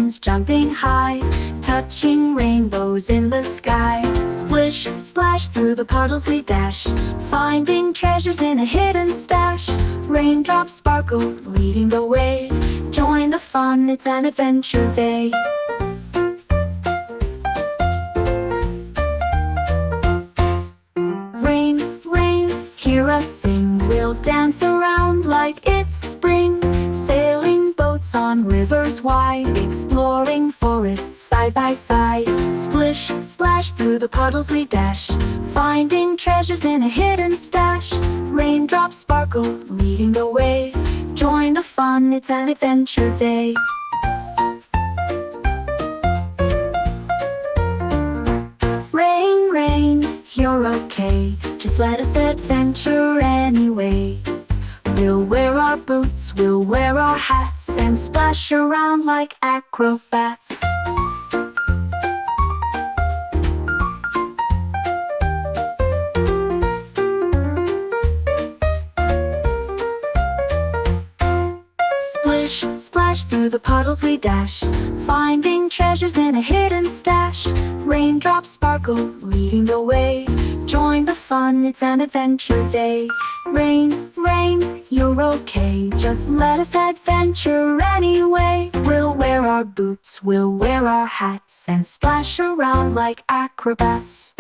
kidsrhymes jumping high, touching rainbows in the sky. Splish, splash, through the puddles we dash, finding treasures in a hidden stash. Raindrops sparkle, leading the way. Join the fun, it's an adventure day. Rain, rain, hear us sing. We'll dance around like it's spring. Sailing boats on rivers wide, exploring forests side by side. Splish, splash, through the puddles we dash, finding treasures in a hidden stash. Raindrops sparkle, leading the way. Join the fun, it's an adventure day. Rain, rain, you're okay, just let us adventure anyway. We'll wear our boots, we'll wear our hats, and splash around like acrobats. Splish, splash, through the puddles we dash, finding treasures in a hidden stash. Raindrops sparkle, leading the way. Join the fun, it's an adventure day. Rain, rain, you're okay, just let us adventure anyway. We'll wear our boots, we'll wear our hats, and splash around like acrobats.